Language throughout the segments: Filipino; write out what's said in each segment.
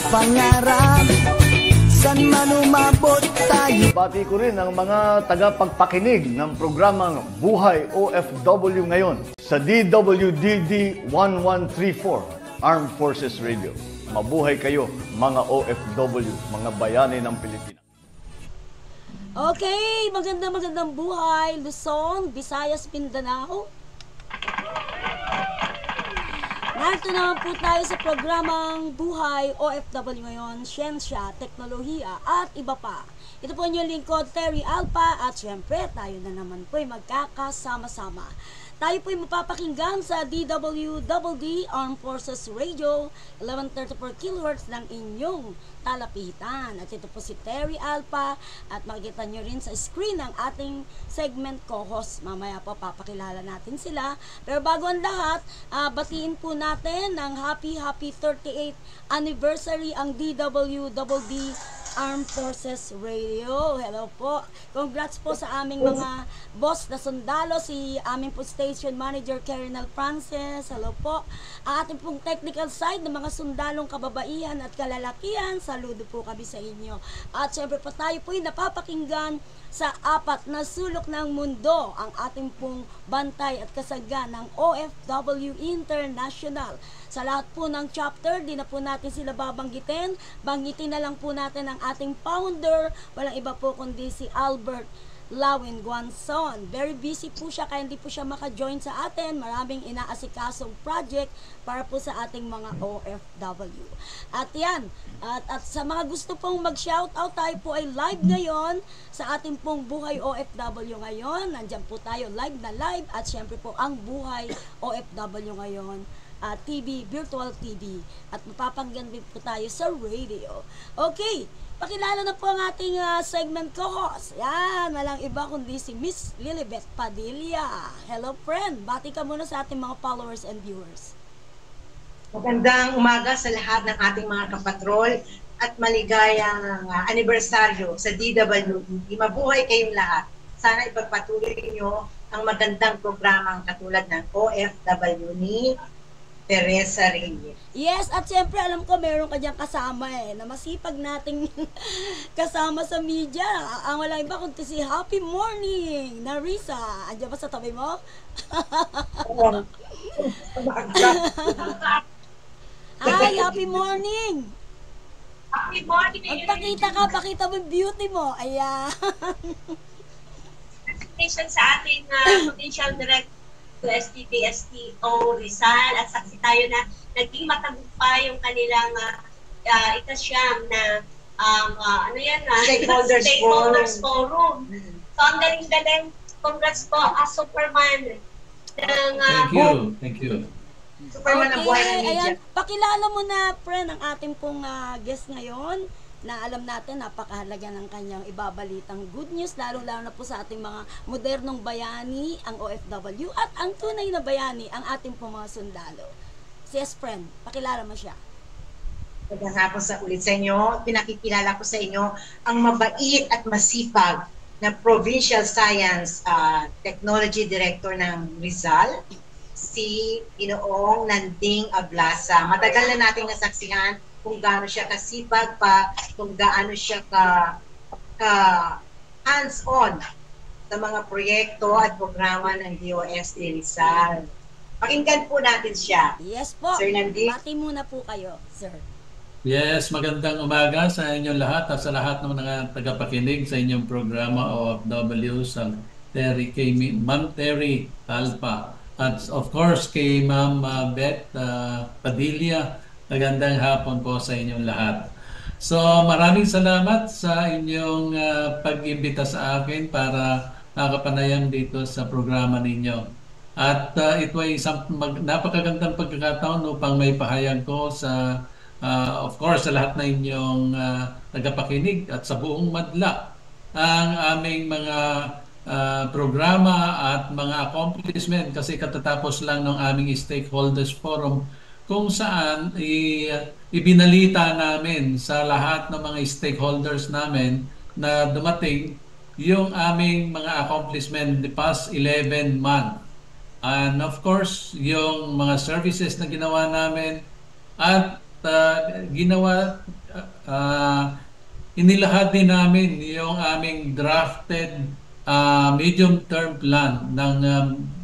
pangarap, san man umabot tayo. Bati ko rin ang mga tagapagpakinig ng programang Buhay OFW ngayon sa DWDD 1134 Armed Forces Radio. Mabuhay kayo mga OFW, mga bayani ng Pilipinas. Okay, magandang buhay Luzon, Visayas, Mindanao. Narito naman po tayo sa programang Buhay OFW ngayon, Siyensya, Teknolohiya at iba pa. Ito po yung lingkod, Terry Alpa, at syempre tayo na naman po ay magkakasama-sama. Tayo po ay mapapakinggan sa DWDD Armed Forces Radio, 1134 kHz ng inyong talapitan. At ito po si Terry Alpa at makikita nyo rin sa screen ng ating segment co-host. Mamaya po papakilala natin sila. Pero bago ang lahat, batiin po natin ng happy 38th anniversary ang DWDD Armed Forces Radio. Hello po. Congrats po sa aming mga boss na sundalo, si aming po station manager Colonel Francis. Hello po. Ang ating pong technical side ng mga sundalong kababaihan at kalalakihan. Saludo po kami sa inyo. At syempre po tayo po ay napapakinggan sa apat na sulok ng mundo, ang ating pong bantay at kasagan ng OFW International. Sa lahat po ng chapter, di na po natin sila babanggitin. Banggitin na lang po natin ang ating founder. Walang iba po kundi si Albert Lawin Guanzon. Very busy po siya kaya hindi po siya maka-join sa atin. Maraming inaasikasong project para po sa ating mga OFW. At yan, at sa mga gusto pong mag-shoutout, tayo po ay live ngayon sa ating pong Buhay OFW ngayon. Nandyan po tayo live na live at syempre po ang Buhay OFW ngayon. TV, virtual TV, at mapapanggan din po tayo sa radio. Okay, pakilala na po ang ating segment co-host. Yan, walang iba kundi si Miss Lilibeth Padilla. Hello friend, bati ka muna sa ating mga followers and viewers. Magandang umaga sa lahat ng ating mga kapatrol at maligayang anibersaryo sa DWDD. Mabuhay kayong lahat. Sana ipagpatuloy niyo ang magandang programang katulad ng OFW ni Teresa Reyes. Yes, at siyempre alam ko meron ka diyang kasama na masipag nating kasama sa media. Ang walang iba kundi si Happy Morning, Narisa. Andiyan ba sa tabi mo? Hi, happy morning! Happy morning! Magpakita ka, pakita mo yung beauty mo. Ayan. Presentation sa ating provincial director STPSTO Rizal at saksi tayo na naging matagumpay yung kanilang ikasyam na Stakeholders Forum. So ang galing-galing, congrats po as Superman ng Thank you. Superman ng buhay ng media. Ayan, pakilala mo na friend ang ating pong guest ngayon na alam natin napakahalaga ng kanyang ibabalitang good news, lalo-lalo na po sa ating mga modernong bayani, ang OFW, at ang tunay na bayani, ang ating pong mga sundalo. Si friend, pakilala mo siya. Magandang hapon sa ulit sa inyo. Pinakikilala ko sa inyo ang mabait at masipag na Provincial Science Technology Director ng Rizal, si Ginoong Nanding Ablasa. Matagal na nating nasaksihan kung gaano siya kasipag kung gaano siya ka hands-on sa mga proyekto at programa ng DOST Rizal. Pakinggan po natin siya. Yes po. Sir Nanding. Bati muna po kayo, sir. Yes, magandang umaga sa inyong lahat at sa lahat ng mga tagapakinig sa inyong programa OFW sa Ma'am Terry Alpa. At of course kay Ma'am Beth Padilla. Magandang hapon po sa inyong lahat. So maraming salamat sa inyong pag-imbita sa akin para nakapanayam dito sa programa ninyo. At ito ay isang napakagandang pagkakataon upang may pahayag ko sa of course sa lahat na inyong tagapakinig at sa buong madla ang aming mga programa at mga accomplishment kasi katatapos lang ng aming Stakeholders Forum kung saan ibinalita namin sa lahat ng mga stakeholders namin na dumating yung aming mga accomplishment the past 11 months. And of course, yung mga services na ginawa namin at ginawa, inilahad din namin yung aming drafted medium-term plan ng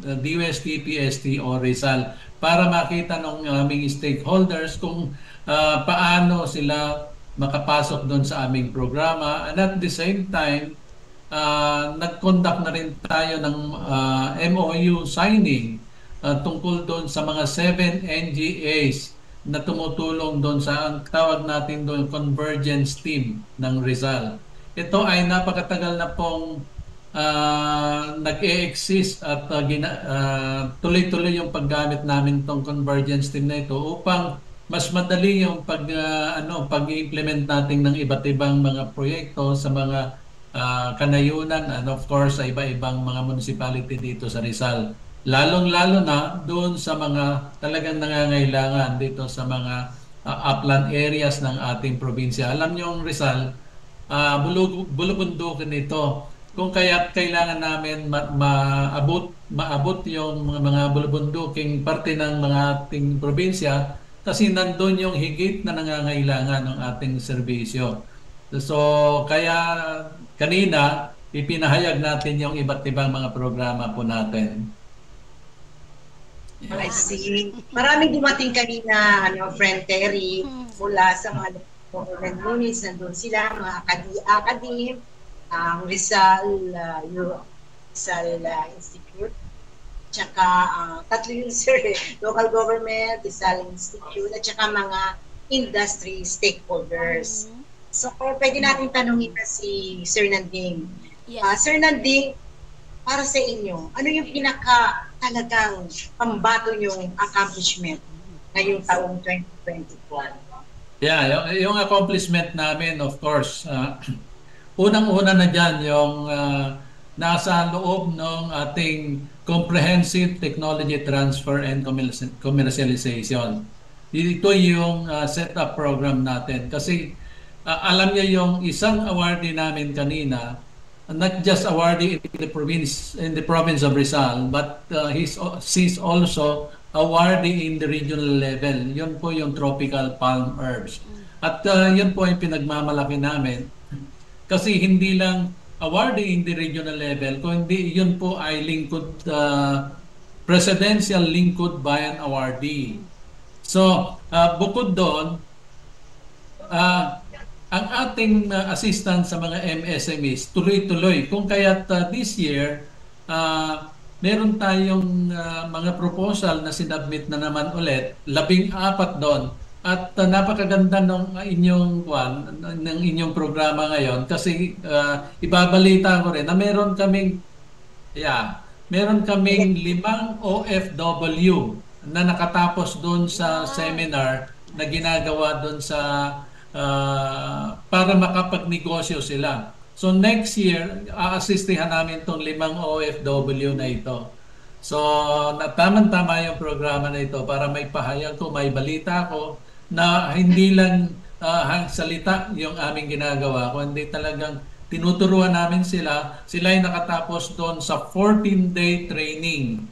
DOST-PST o Rizal para makita ng aming stakeholders kung paano sila makapasok doon sa aming programa. And at the same time, nag-conduct na rin tayo ng MOU signing tungkol doon sa mga 7 NGAs na tumutulong doon sa ang tawag natin doon convergence team ng Rizal. Ito ay napakatagal na pong nag-e-exist at tuloy-tuloy yung paggamit namin tong convergence team na ito upang mas madali yung pag-implement natin ng iba't ibang mga proyekto sa mga kanayunan and of course sa iba-ibang mga municipality dito sa Rizal. Lalong-lalo na doon sa mga talagang nangangailangan dito sa mga upland areas ng ating probinsya. Alam niyo ang Rizal, bulubundukin ito. Kung kaya kailangan namin maabot yung mga bulubunduking parte ng mga ating probinsya kasi nandun yung higit na nangangailangan ng ating serbisyo. So, kaya kanina, ipinahayag natin yung iba't ibang mga programa po natin. I see. Maraming dumating kanina, friend Terry, mula sa mga government units, nandun sila, mga academe, ang Rizal Institute, tsaka tatlo yun sir, local government, Rizal Institute, at tsaka mga industry stakeholders. So, pwede natin tanungin na si Sir Nanding. Yes. Sir Nanding, para sa inyo, ano yung talagang pambato yung accomplishment ngayong taong 2024? Yeah, yung accomplishment namin, of course, unang-una na dyan yung nasa loob ng ating comprehensive technology transfer and commercialization. Ito yung setup program natin. Kasi alam niyo yung isang awardee namin kanina, not just awardee in the province of Rizal, but she's also awardee in the regional level. Yun po yung tropical palm herbs. At yun po yung pinagmamalaki namin. Kasi hindi lang awardee in the regional level, kundi yun po ay lingkod, presidential lingkod by an awardee. So, bukod doon, ang ating assistance sa mga MSMEs, tuloy-tuloy. Kung kaya't this year, meron tayong mga proposal na sinubmit na naman ulit, 14 doon. At napakaganda ng inyong programa ngayon kasi ibabalita ko rin na meron kaming 5 OFW na nakatapos doon sa seminar na ginagawa doon sa para makapagnegosyo sila. So next year, aasistihan namin itong 5 OFW na ito. So tamang-tama yung programa na ito para may pahayag ko, may balita ko na hindi lang salita yung aming ginagawa, kundi talagang tinuturuan namin sila. Sila ay nakatapos doon sa 14-day training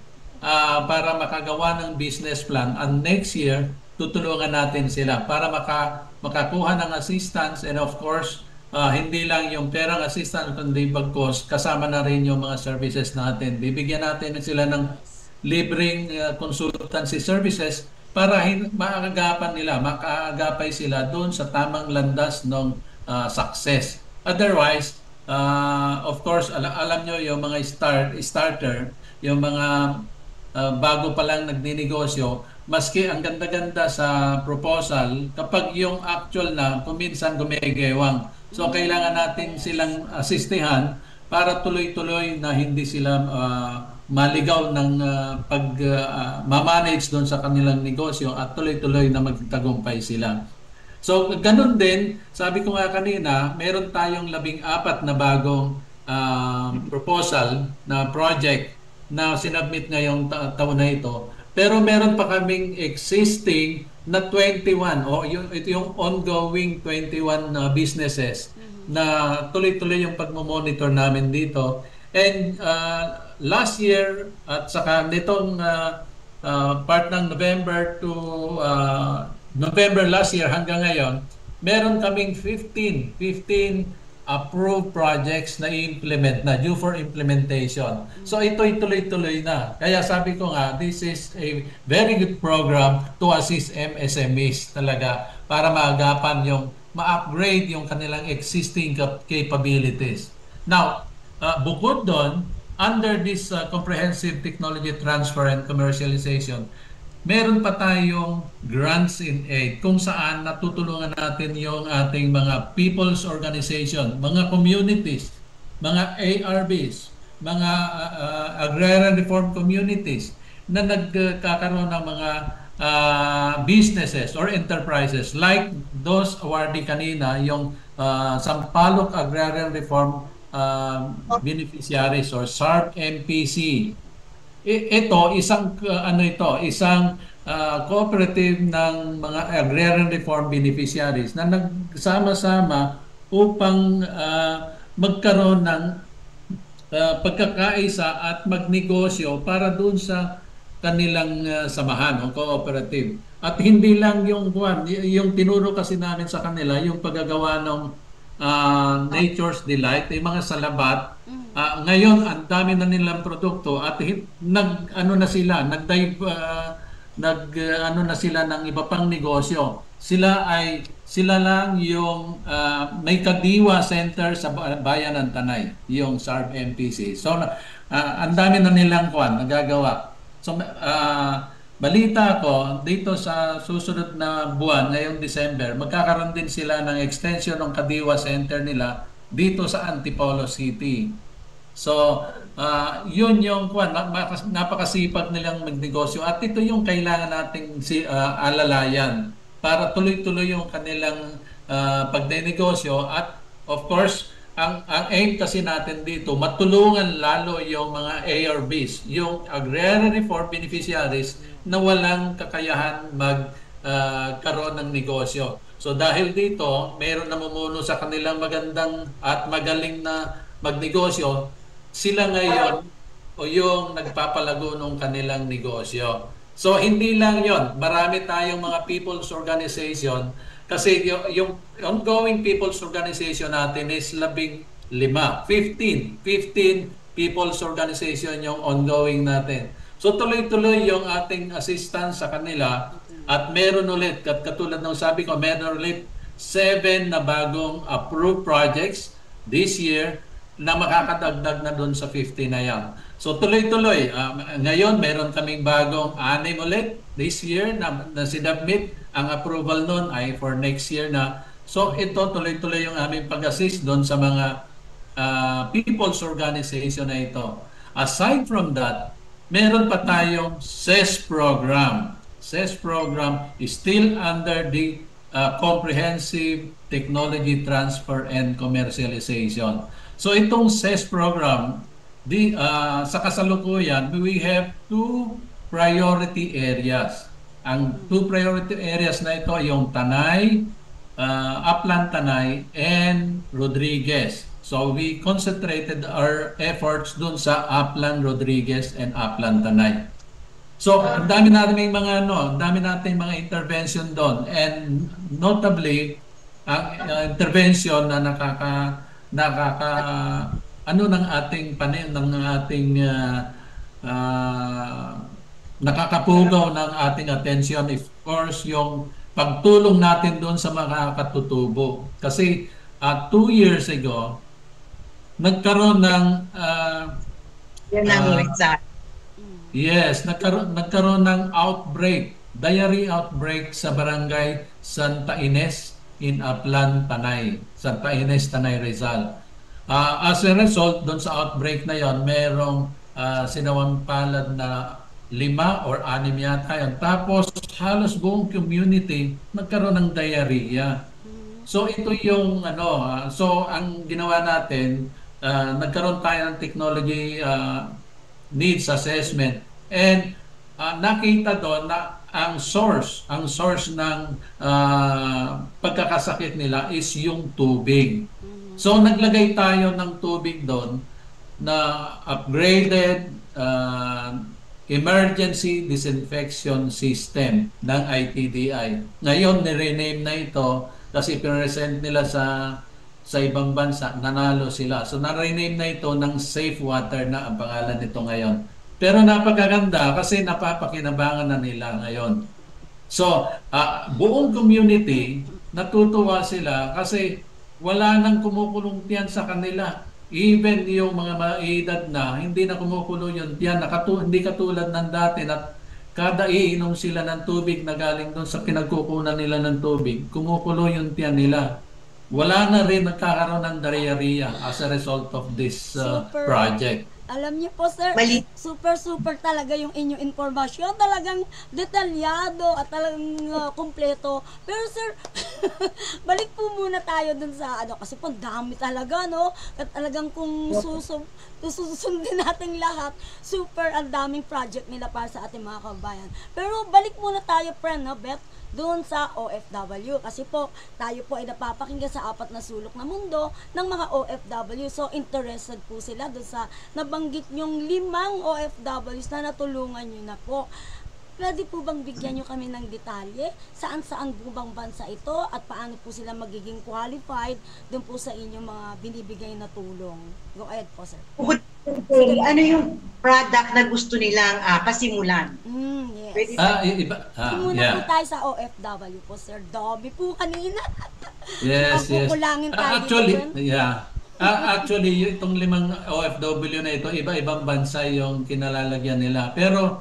para makagawa ng business plan. And next year, tutulungan natin sila para makakuha ng assistance and of course, hindi lang yung perang assistance kundi bagkos, kasama na rin yung mga services natin. Bibigyan natin sila ng libreng consultancy services para makaagapay sila doon sa tamang landas ng success. Otherwise, of course, alam nyo yung mga starter, yung mga bago pa lang nagninegosyo, maski ang ganda-ganda sa proposal, kapag yung actual na, kuminsan gumegewang. So, kailangan natin silang asistihan para tuloy-tuloy na hindi sila maligaw ng pag-manage doon sa kanilang negosyo at tuloy-tuloy na magtagumpay sila. So, ganun din, sabi ko nga kanina, meron tayong 14 na bagong proposal na project na sinubmit ngayong taon na ito. Pero meron pa kaming existing na 21 o yung ongoing 21 businesses na tuloy-tuloy yung pagmo-monitor namin dito. And last year at saka nitong part ng November to November last year hanggang ngayon, meron kaming 15 approved projects na i-implement na, due for implementation. So ito'y tuloy-tuloy na. Kaya sabi ko nga, this is a very good program to assist MSMEs talaga para maagapan yung ma-upgrade yung kanilang existing capabilities. Now, bukod doon, under this comprehensive technology transfer and commercialization, meron pa tayong grants in aid kung saan natutulungan natin yung ating mga people's organization, mga communities, mga ARBs, mga agrarian reform communities na nagkakaroon ng mga businesses or enterprises like those awardee kanina, yung Sampaloc Agrarian Reform Beneficiaries or SARB-MPC. Ito isang isang cooperative ng mga agrarian reform beneficiaries na nagsama-sama upang magkaroon ng pagkakaisa at magnegosyo para doon sa kanilang samahan o cooperative. At hindi lang yung tinuro kasi namin sa kanila yung paggagawa ng Nature's Delight, yung mga salabat. Ngayon ang dami na nilang produkto at na sila ng iba pang negosyo. Sila lang yung may Kadiwa Center sa Bayan ng Tanay, yung SARB-MPC. So ang dami na nilang nagagawa. So balita ko dito sa susunod na buwan, ngayong December, magkakaroon din sila ng extension ng Kadiwa Center nila dito sa Antipolo City. So, yun yung napakasipag nilang magnegosyo at ito yung kailangan nating alalayan para tuloy-tuloy yung kanilang pagnenegosyo at of course, ang aim kasi natin dito, matulungan lalo yung mga ARBs, yung Agrarian Reform Beneficiaries na walang kakayahan magkaroon ng negosyo. So dahil dito, mayroon namumuno sa kanilang magandang at magaling na magnegosyo, sila ngayon o yung nagpapalago ng kanilang negosyo. So hindi lang yon, marami tayong mga people's organization kasi yung ongoing people's organization natin is 15 people's organization yung ongoing natin. So tuloy-tuloy yung ating assistance sa kanila at meron ulit, katulad ng sabi ko, meron ulit 7 na bagong approved projects this year na makakadagdag na doon sa 50 na yan. So tuloy-tuloy, ngayon meron kaming bagong 6 ulit this year na sinubmit. Ang approval nun ay for next year na. So ito tuloy-tuloy yung aming pag-assist doon sa mga people's organization na ito. Aside from that, meron pa tayong CES program. CES program is still under the Comprehensive Technology Transfer and Commercialization. So itong CES program, sa kasalukuyan, we have 2 priority areas. Ang 2 priority areas na ito ay yung Tanay, Upland Tanay, and Rodriguez. So we concentrated our efforts dun sa Upland Rodriguez and Upland Tanay. So ang dami nating mga intervention doon, and notably ang intervention na nakakapugaw ng ating attention, of course, yung pagtulong natin doon sa mga katutubo. Kasi 2 years ago, nagkaroon ng nagkaroon ng diarrhea outbreak sa barangay Santa Ines in Upland, Tanay. Santa Ines, Tanay, Rizal. As a result, doon sa outbreak na yon, merong sinawampalad na 5 or 6 yata yun. Tapos halos buong community nagkaroon ng diarrhea. So ito yung so ang ginawa natin, nagkaroon tayo ng technology needs assessment, and nakita doon na ang source ng pagkakasakit nila is yung tubig. So naglagay tayo ng tubig doon na upgraded Emergency Disinfection System ng ITDI. Ngayon, nirename na ito kasi pinresent nila sa ibang bansa, nanalo sila. So, na-rename na ito ng Safe Water na ang pangalan nito ngayon. Pero napakaganda kasi napapakinabangan na nila ngayon. So, buong community, natutuwa sila kasi wala nang kumukulong tiyan sa kanila. Even yung mga maedad na, hindi na kumukulo yun tiyan. Hindi katulad ng dati na kada iinom sila ng tubig na galing doon sa pinagkukunan nila ng tubig, kumukulo yung tiyan nila. Wala na rin nagkakaroon ng diarrhea as a result of this project. Alam niyo po, sir, super talaga yung inyong informasyon. Talagang detalyado at talagang kumpleto. Pero sir, balik po muna tayo dun sa kasi po dami talaga, no? At talagang kung susundin natin lahat, super ang daming project nila para sa ating mga kabayan. Pero balik muna tayo, friend, no, Beth? Doon sa OFW kasi po tayo po ay napapakinggan sa 4 na sulok na mundo ng mga OFW, so interested po sila doon sa nabanggit nyong 5 OFWs na natulungan nyo na po. Pwede po bang bigyan nyo kami ng detalye saan po bang bansa ito at paano po sila magiging qualified doon po sa inyong mga binibigay na tulong? Go ahead po, sir. Ano yung product na gusto nilang pasimulan? Yes. Muna po tayo sa OFW po, sir. Dobby po kanina. Yes. Kukulangin tayo Actually, itong 5 OFW na ito, iba-ibang bansa yung kinalalagyan nila. Pero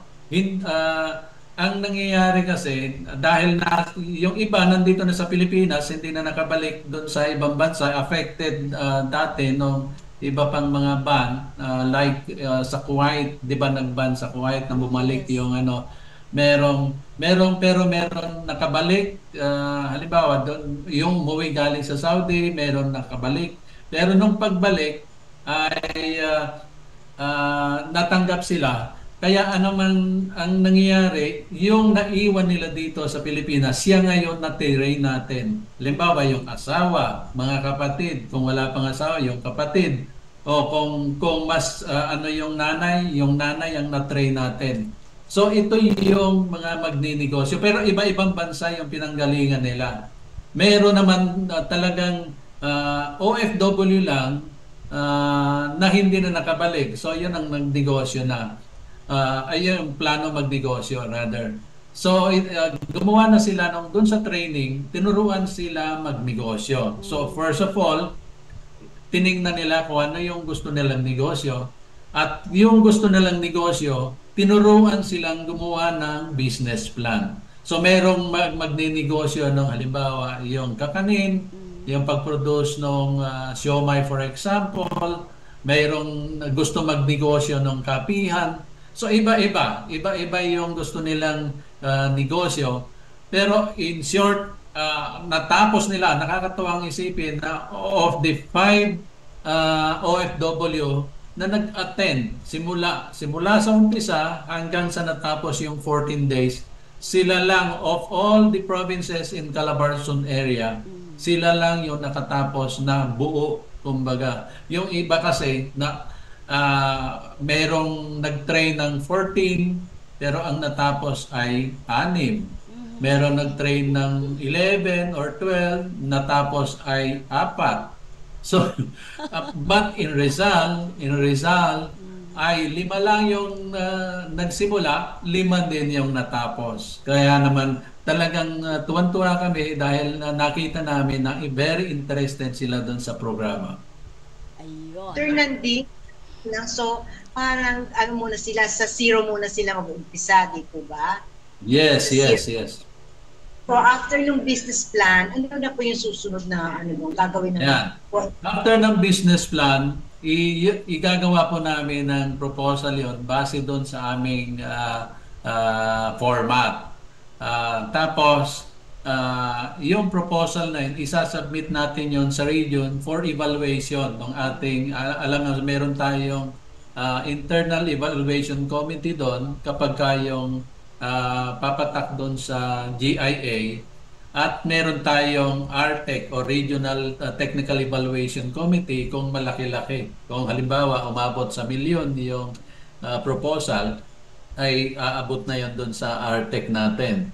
ang nangyayari kasi, dahil yung iba nandito na sa Pilipinas, hindi na nakabalik doon sa ibang bansa, affected dati nung iba pang mga ban, like sa Kuwait, di ba nag-ban sa Kuwait na bumalik yung merong nakabalik, halimbawa doon, yung umuwi galing sa Saudi, meron nakabalik. Pero nung pagbalik ay natanggap sila. Kaya ang nangyayari, yung naiwan nila dito sa Pilipinas, siya ngayon na-train natin. Halimbawa, yung asawa, mga kapatid, kung wala pang asawa, yung kapatid. O kung mas yung nanay ang na-train natin. So ito yung mga magninegosyo. Pero iba-ibang bansa yung pinanggalingan nila. Meron naman talagang OFW lang na hindi na nakabalik. So yun ang nagnegosyo na. Ayun yung plano magnegosyo rather. So gumawa na sila doon sa training, tinuruan sila magnegosyo. So first of all, tiningnan nila kung ano yung gusto nilang negosyo at yung gusto nilang negosyo, tinuruan silang gumawa ng business plan. So merong magninegosyo ng halimbawa yung kakanin, yung pag-produce ng siomai for example, mayroong gusto magnegosyo ng kapihan. So iba-iba yung gusto nilang negosyo. Pero in short, natapos nila, nakakatuwang isipin na of the 5 OFW na nag-attend simula sa umpisa hanggang sa natapos yung 14 days, sila lang of all the provinces in Calabarzon area, sila lang yung nakatapos na buo, kumbaga. Yung iba kasi na merong nag-train ng 14 pero ang natapos ay 6. Meron nag-train ng 11 or 12, natapos ay 4. So, but in Rizal ay 5 lang yung nagsimula, 5 din yung natapos. Kaya naman talagang tuwan-tuwa kami dahil nakita namin na very interested sila doon sa programa. Ayun. Sir Nandi, so parang muna sila, sa zero muna sila mag-umpisa, di po ba? Yes. So after yung business plan, ano na po yung susunod na gagawin na? After ng business plan, igagawa po namin ng proposal yon base doon sa aming format. Tapos yung proposal na yun, isasubmit natin yon sa region for evaluation ng ating, alam na meron tayong internal evaluation committee doon kapag kayong papatak doon sa GIA, at meron tayong RTEC o Regional Technical Evaluation Committee kung malaki-laki. Kung halimbawa umabot sa milyon yung proposal, ay aabot na yon doon sa RTEC natin.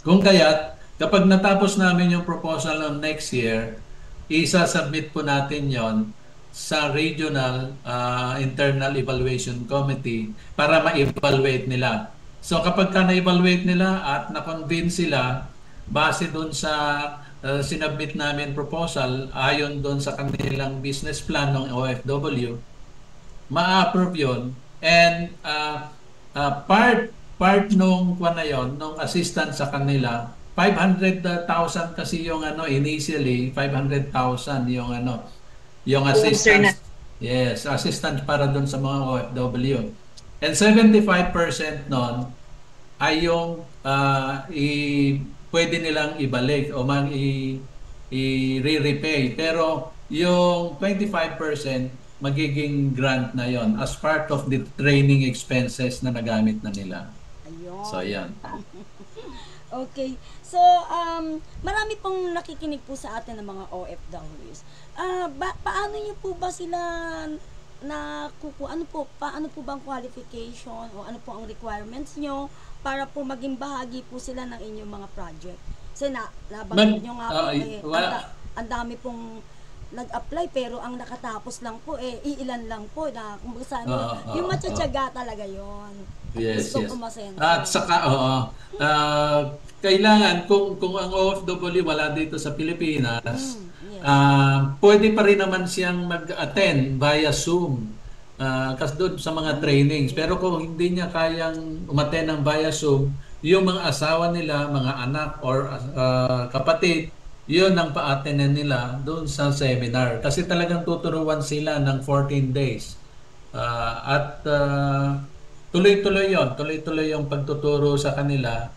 Kung kaya't, kapag natapos namin yung proposal ng next year, isa-submit po natin yon sa Regional Internal Evaluation Committee para ma-evaluate nila. So kapag na-evaluate nila at na-convince sila, base doon sa sinubmit namin proposal, ayon doon sa kanilang business plan ng OFW, ma-approve yun. And part nung na yon, nung assistance sa kanila, 500,000 kasi yung initially 500,000 yung assistance. Yes, assistance para doon sa mga OFW. And 75% nun ay yung pwede nilang ibalik o i-repay. Pero yung 25% magiging grant na yon as part of the training expenses na nagamit na nila. Ayun. So, yan. Okay. So, marami pong nakikinig po sa atin ng mga OFWs. Paano niyo po ba sila paano po bang qualification o ano po ang requirements nyo para po maging bahagi po sila ng inyong mga project? Kasi nabanggit nyo nga po, ang dami pong nag-apply pero ang nakatapos lang po iilan lang po na kung saan yung matyaga talaga yon. Yes, yes. Umasenso. At saka kailangan kung ang OFW wala dito sa Pilipinas, pwede pa rin naman siyang mag-attend via Zoom. Kasi doon sa mga trainings. Pero kung hindi niya kayang umattend ng via Zoom, yung mga asawa nila, mga anak or kapatid, yun ang pa-attendan nila doon sa seminar. Kasi talagang tuturuan sila ng 14 days. Tuloy-tuloy yun. Tuloy-tuloy yung pagtuturo sa kanila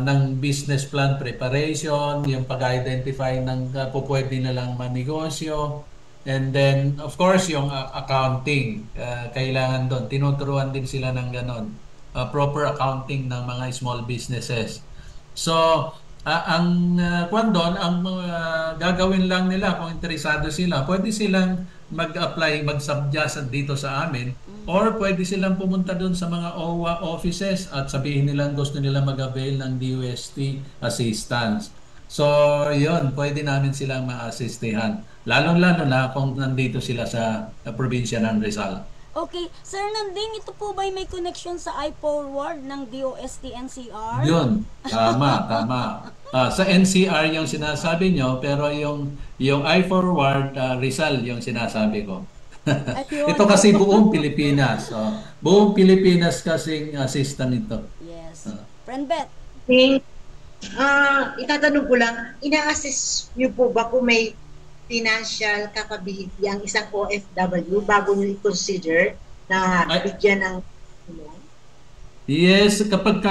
ng business plan preparation, yung pag-identify ng pwede nilang manegosyo, and then, of course, yung accounting. Kailangan doon. Tinuturuan din sila ng ganon. Proper accounting ng mga small businesses. So, ang gagawin lang nila kung interesado sila, pwede silang mag-apply, mag-suggest dito sa amin, or pwede silang pumunta doon sa mga OWA offices at sabihin nilang gusto nila mag-avail ng DOST assistance. So, yun, pwede namin silang ma-assistihan. Lalong-lalo na kung nandito sila sa probinsya ng Rizal. Okay. Sir Nanding, ito po ba may connection sa iForward ng DOST NCR? Yun. Tama. Sa NCR yung sinasabi nyo, pero yung iForward Rizal yung sinasabi ko. Ito kasi buong Pilipinas. Buong Pilipinas kasing assistant ito. Yes. Friend Beth. Itatanong ko lang, ina-assess niyo po ba kung may financial capability ang isang OFW bago niyo i-consider na bigyan ng Yes, kapag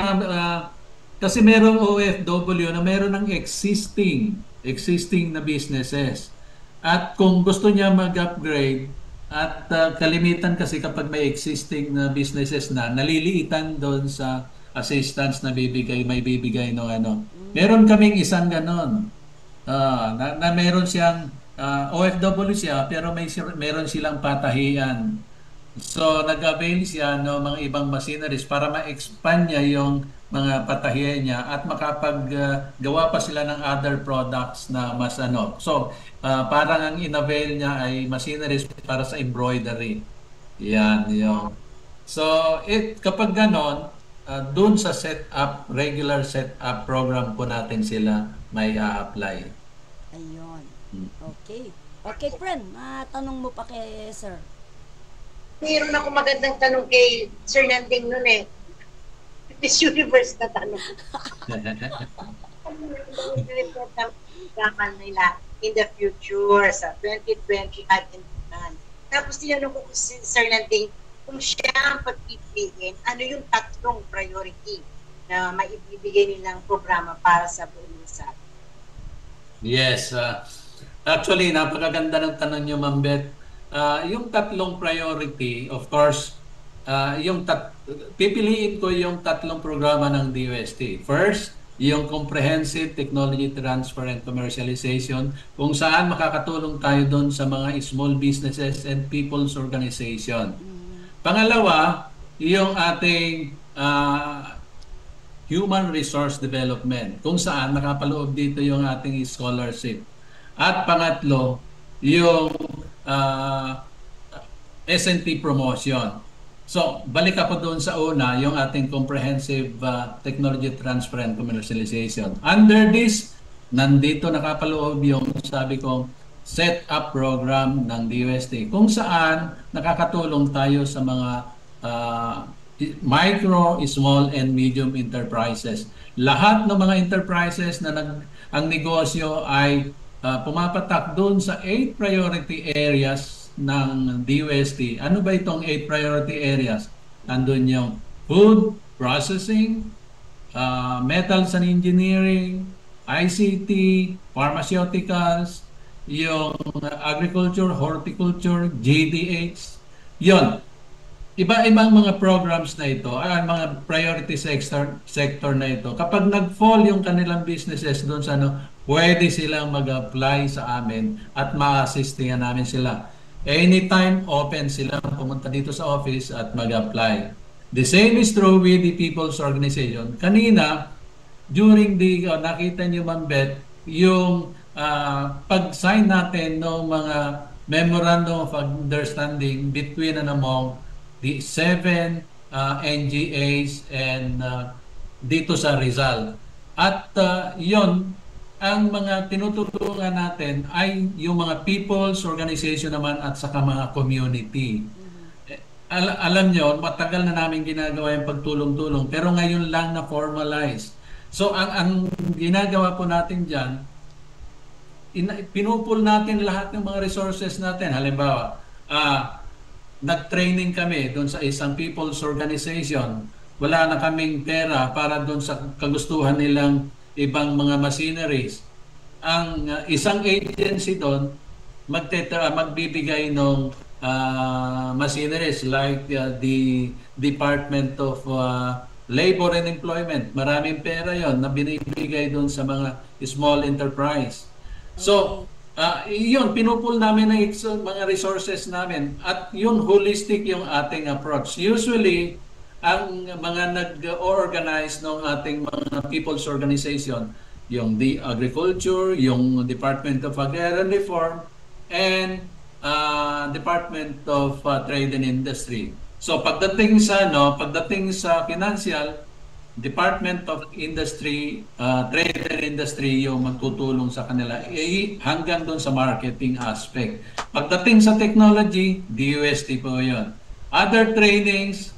kasi merong OFW na meron ng existing na businesses. At kung gusto niya mag-upgrade, at kalimitan kasi kapag may existing na businesses na, naliliitan doon sa assistance na may bibigay no Meron kaming isang ganon. Na meron siyang OFW siya pero meron silang patahian. So nag-avail siya ng mga ibang machineries para ma-expand niya yung mga patahian niya at makapaggawa pa sila ng other products na mas So parang ang in-avail niya ay machineries para sa embroidery. Yan yun. So kapag ganon, doon sa regular setup program po natin sila may apply. Ayun. Okay. Okay, friend. Tanong mo pa kay sir. Mayroon ako magandang tanong kay Sir Nanding nun Miss Universe na tanong. Nila in the future sa 2020 at tapos tinanong ko si Sir Nanding kung siya ang pagpipiliin, ano yung tatlong priority na maibibigay nilang programa para sa buong bansa? Yes. Actually, napakaganda ng tanong niyo, Ma'am Beth. Yung tatlong priority, of course, pipiliin ko yung tatlong programa ng DOST. First, yung Comprehensive Technology Transfer and Commercialization, kung saan makakatulong tayo doon sa mga small businesses and people's organization. Pangalawa, yung ating human resource development, kung saan nakapaloob dito yung ating scholarship. At pangatlo, yung S&T promotion. So, balik ako doon sa una, yung ating comprehensive technology transfer and commercialization. Under this, nandito nakapaloob yung sabi kong set-up program ng DOST, kung saan nakakatulong tayo sa mga micro, small, and medium enterprises. Lahat ng mga enterprises na ang negosyo ay pumapatak doon sa 8 priority areas ng DOST. Ano ba itong 8 priority areas? Andun yung food, processing, metals and engineering, ICT, pharmaceuticals, yung agriculture, horticulture, GDH. Yon. Iba-ibang mga programs na ito, ang mga priority sector na ito, kapag nag-fall yung kanilang businesses doon sa pwede silang mag-apply sa amin at ma-assistingan namin sila. Anytime open sila pumunta dito sa office at mag-apply. The same is true with the People's Organization. Kanina, during the, nakita niyo Ma'am Beth, yung pag-sign natin ng mga Memorandum of Understanding between and among the 7 NGAs and dito sa Rizal. At yon, ang mga tinutulungan natin ay yung mga people's organization naman at saka mga community. Alam nyo, matagal na namin ginagawa yung pagtulong-tulong, pero ngayon lang na formalize. So ang ginagawa po natin dyan, pinupul natin lahat ng mga resources natin. Halimbawa, nag-training kami doon sa isang people's organization. Wala na kaming pera para doon sa kagustuhan nilang ibang mga machineries. Ang isang agency doon magbibigay ng machineries like the Department of Labor and Employment. Maraming pera yon na binibigay doon sa mga small enterprise. So, yun, pinupul namin ng mga resources namin at yun holistic yung ating approach. Usually, ang mga nag-organize ng ating mga people's organization, yung the agriculture, yung Department of Agrarian Reform, and Department of Trade and Industry. So pagdating sa financial, Department of Industry, Trade and Industry yung magtutulong sa kanila hanggang doon sa marketing aspect. Pagdating sa technology, DOST po yun. Other trainings,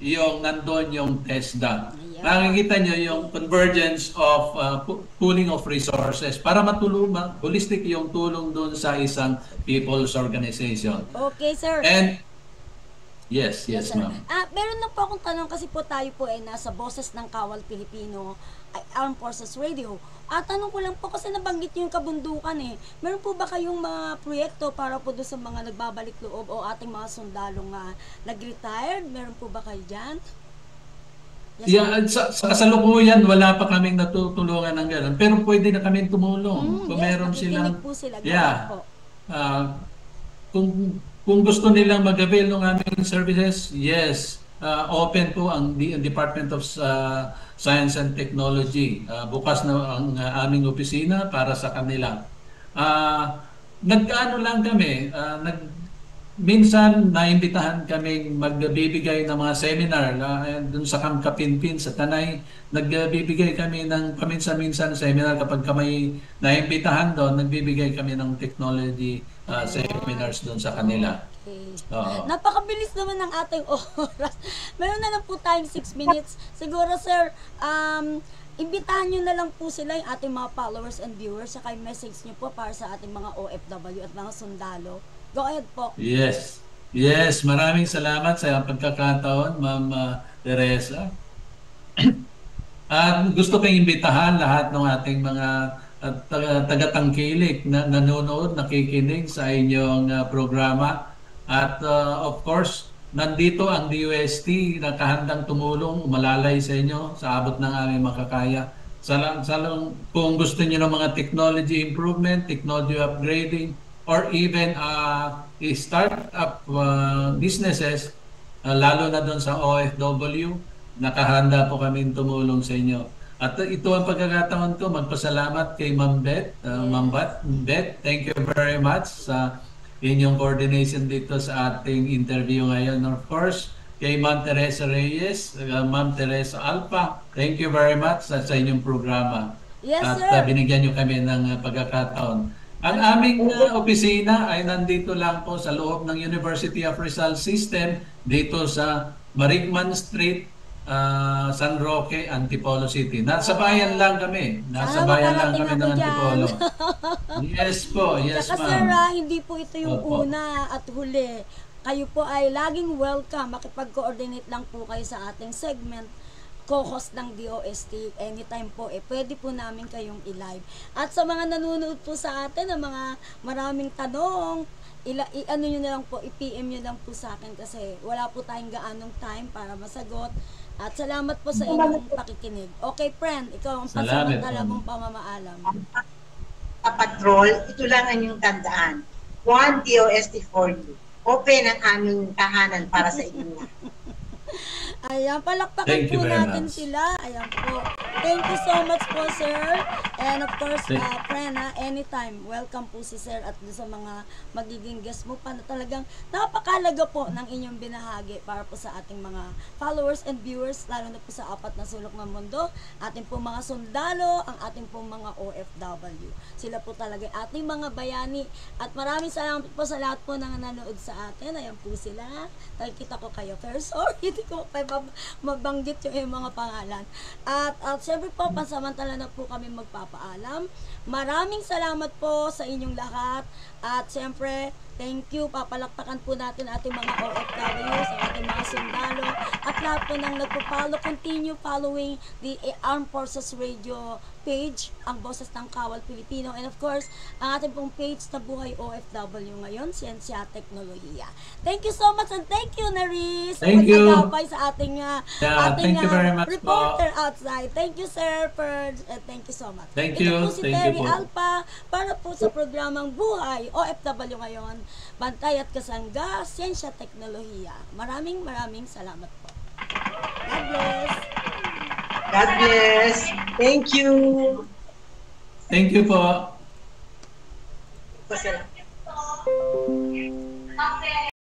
yung nandun yung TESDA. Nakikita nyo yung convergence of pooling of resources para matulungan, holistic yung tulong doon sa isang people's organization. Okay, sir. And yes, ma'am. Meron na po akong tanong kasi po tayo po ay nasa Boses ng Kawal Pilipino Armed Forces Radio. Tanong ko lang po kasi nabanggit niyo yung kabundukan eh. Meron po ba kayong mga proyekto para po doon sa mga nagbabalik loob o ating mga sundalong nag-retired? Meron po ba kayo dyan? Yes, sa kasalukuyan, wala pa kaming natutulungan ng gano'n. Pero pwede na kaming tumulong. Kung meron silang... po sila. Yeah. Kung gusto nilang mag-avail ng aming services, yes. Open po ang Department of Science and Technology. Bukas na ang aming opisina para sa kanila. Nagkaano lang kami, minsan naimbitahan kaming magbibigay ng mga seminar dun sa Camp Kapinpin sa Tanay. Nagbibigay kami ng paminsan-minsan seminar kapag kami naimbitahan doon, nagbibigay kami ng technology seminars doon sa kanila. Okay. Napakabilis naman ng ating oras. Meron na lang po tayong 6 minutes. Siguro sir, imbitahan nyo na lang po sila yung ating mga followers and viewers saka yung message nyo po para sa ating mga OFW at mga sundalo. Go ahead po. Yes, maraming salamat sa pagkakataon, Ma'am Teresa. At gusto kong imbitahan lahat ng ating mga tagatangkilik na nanonood, nakikinig sa inyong programa. At of course, nandito ang DOST na kahandang tumulong, umalalay sa inyo sa abot ng aming makakaya. Kung gusto niyo ng mga technology improvement, technology upgrading, or even startup businesses, lalo na doon sa OFW, nakahanda po kami tumulong sa inyo. At ito ang pagkakataon ko, magpasalamat kay Ma'am Beth. Beth, thank you very much sa inyong coordination dito sa ating interview ngayon. Of course, kay Ma'am Teresa Reyes, Ma'am Teresa Alpa, thank you very much sa inyong programa. Yes, At sir. binigyan nyo kami ng pagkakataon. Ang aming opisina ay nandito lang po sa loob ng University of Rizal System, dito sa Marikman Street, San Roque, Antipolo City. Nasa bayan lang kami. Nasa bayan lang kami ng Antipolo. Yes po, yes Tsaka sir, ma'am. hindi po ito yung Opo. una at huli. Kayo po ay laging welcome. Makipag-coordinate lang po kayo sa ating segment, co-host ng DOST. Anytime po, pwede po namin kayong i-live. At sa mga nanonood po sa atin, ng mga maraming tanong, i-ano nyo na lang po, i-PM nyo lang po sa akin kasi wala po tayong gaanong time para masagot. At salamat po sa inyong pakikinig. Okay, friend, ikaw ang Salamat, pasamantala ma'am. mong pamamaalam. Sa patrol, ito lang ang inyong tandaan. One DOST for you. Open ang aming tahanan para sa inyo. Ayan, palakpakan Thank you po very natin much. sila. Ayan po. Thank you so much po, sir. And of course, Thank- friend, anytime, welcome po si sir at doon sa mga magiging guest mo pa na talagang napakalaga po ng inyong binahagi para po sa ating mga followers and viewers, lalo na po sa apat na sulok ng mundo, ating po mga sundalo, ang ating po mga OFW. Sila po talaga ating mga bayani. At maraming salamat po sa lahat po na nanood sa atin. Ayan po sila. Nakikita ko kayo. Pero sorry, hindi ko pa mabanggit yung mga pangalan. At syempre po, pansamantala na po kami magpapaalam. Maraming salamat po sa inyong lahat. At syempre, thank you. Papalakpakan po natin ating mga OFW, sa ating mga sundalo, at lahat po ng nagpo-follow, continue following the Armed Forces Radio page, ang Boses ng Kawal Pilipino, and of course, ang ating pong page na Buhay OFW ngayon, Siyensya, Teknolohiya. Thank you so much and thank you, Naris, Thank you. pag-agapay sa ating, Thank you very much po. reporter outside. Thank you, Sir Purge, and thank you so much. Thank Ito you. po si Thank you Terry po. Alpa para po sa programang Buhay OFW ngayon, Bantay at Kasangga, Siyensya, Teknolohiya. Maraming salamat po. God bless. God bless. Thank you. Thank you po. Pasalamat.